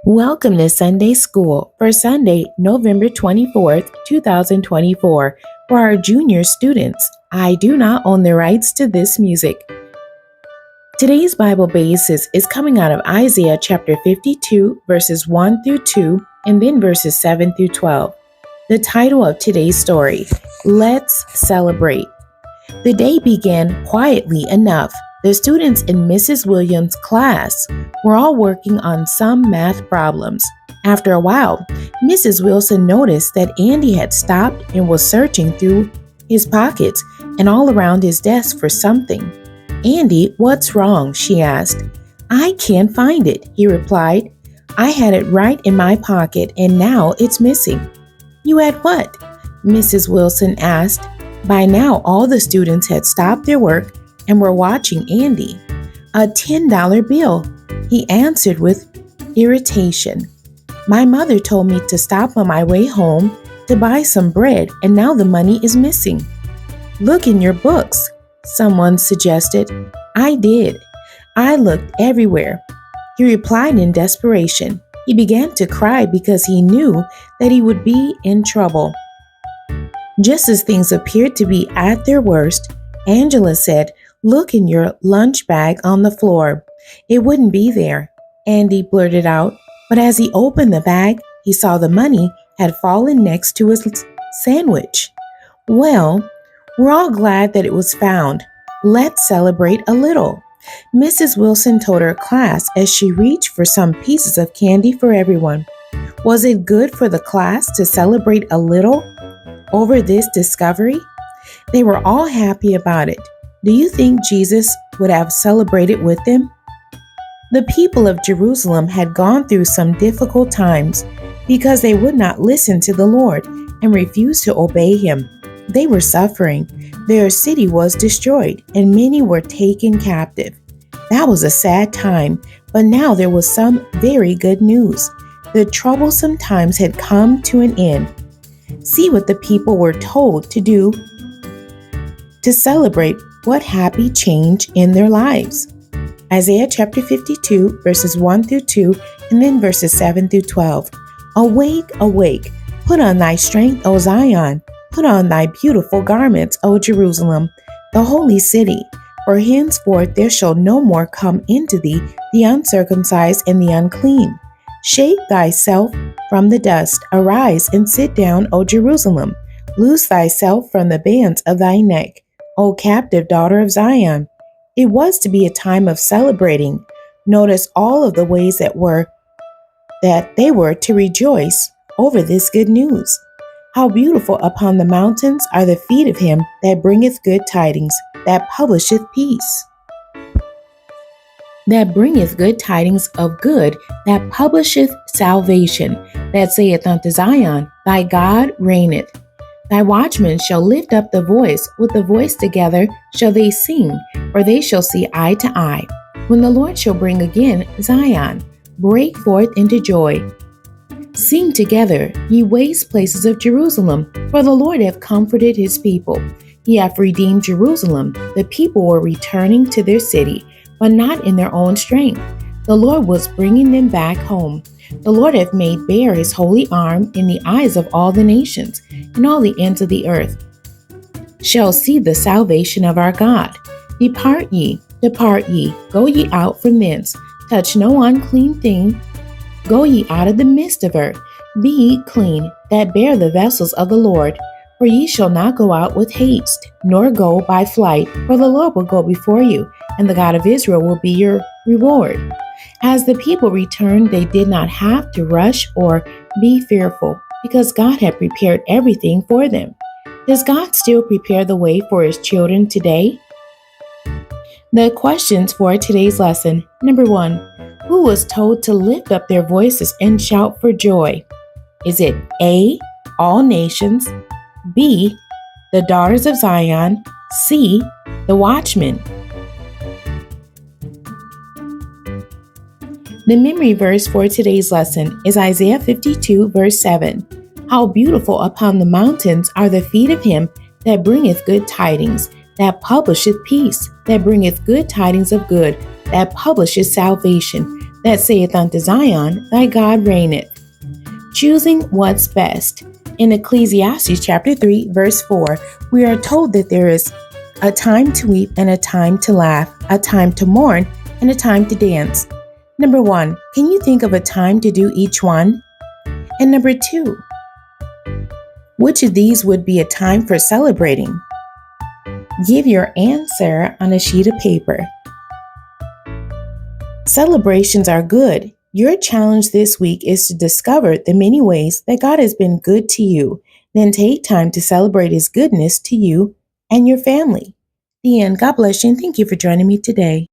Welcome to Sunday School for Sunday, November 24th, 2024. For our junior students, I do not own the rights to this music. Today's Bible basis is coming out of Isaiah chapter 52, verses 1 through 2, and then verses 7 through 12. The title of today's story, Let's Celebrate. The day began quietly enough. The students in Mrs. Williams' class were all working on some math problems. After a while, Mrs. Wilson noticed that Andy had stopped and was searching through his pockets and all around his desk for something. "Andy, what's wrong?" she asked. "I can't find it," he replied. "I had it right in my pocket and now it's missing." "You had what?" Mrs. Wilson asked. By now, all the students had stopped their work and were watching Andy. "A $10 bill," he answered with irritation. "My mother told me to stop on my way home to buy some bread, and now the money is missing." "Look in your books," someone suggested. "I did. I looked everywhere," he replied in desperation. He began to cry because he knew that he would be in trouble. Just as things appeared to be at their worst, Angela said, "Look in your lunch bag on the floor." "It wouldn't be there," Andy blurted out, but as he opened the bag, he saw the money had fallen next to his sandwich. "Well, we're all glad that it was found. Let's celebrate a little," Mrs. Wilson told her class as she reached for some pieces of candy for everyone. Was it good for the class to celebrate a little over this discovery? They were all happy about it. Do you think Jesus would have celebrated with them? The people of Jerusalem had gone through some difficult times because they would not listen to the Lord and refused to obey Him. They were suffering. Their city was destroyed, and many were taken captive. That was a sad time, but now there was some very good news. The troublesome times had come to an end. See what the people were told to do to celebrate what happy change in their lives. Isaiah chapter 52, verses 1 through 2, and then verses 7 through 12. "Awake, awake, put on thy strength, O Zion. Put on thy beautiful garments, O Jerusalem, the holy city. For henceforth there shall no more come into thee the uncircumcised and the unclean. Shake thyself from the dust. Arise and sit down, O Jerusalem. Loose thyself from the bands of thy neck, O captive daughter of Zion." It was to be a time of celebrating. Notice all of the ways that they were to rejoice over this good news. "How beautiful upon the mountains are the feet of him that bringeth good tidings, that publisheth peace. That bringeth good tidings of good, that publisheth salvation, that saith unto Zion, Thy God reigneth. Thy watchmen shall lift up the voice, with the voice together shall they sing, for they shall see eye to eye. When the Lord shall bring again Zion, break forth into joy. Sing together, ye waste places of Jerusalem, for the Lord hath comforted his people. He hath redeemed Jerusalem. The people were returning to their city, but not in their own strength. The Lord was bringing them back home. The Lord hath made bare his holy arm in the eyes of all the nations, and all the ends of the earth shall see the salvation of our God. Depart ye, go ye out from thence. Touch no unclean thing. Go ye out of the midst of her. Be ye clean, that bear the vessels of the Lord. For ye shall not go out with haste, nor go by flight, for the Lord will go before you, and the God of Israel will be your reward. As the people returned, they did not have to rush or be fearful, because God had prepared everything for them. Does God still prepare the way for his children today? The questions for today's lesson. Number 1, who was told to lift up their voices and shout for joy? Is it A, all nations, B, the daughters of Zion, C, the watchmen? The memory verse for today's lesson is Isaiah 52, verse 7. How beautiful upon the mountains are the feet of him that bringeth good tidings, that publisheth peace, that bringeth good tidings of good, that publisheth salvation, that saith unto Zion, Thy God reigneth. Choosing what's best. In Ecclesiastes chapter 3, verse 4, we are told that there is a time to weep and a time to laugh, a time to mourn and a time to dance. Number 1, can you think of a time to do each one? And number 2, which of these would be a time for celebrating? Give your answer on a sheet of paper. Celebrations are good. Your challenge this week is to discover the many ways that God has been good to you. Then take time to celebrate His goodness to you and your family. The end. God bless you and thank you for joining me today.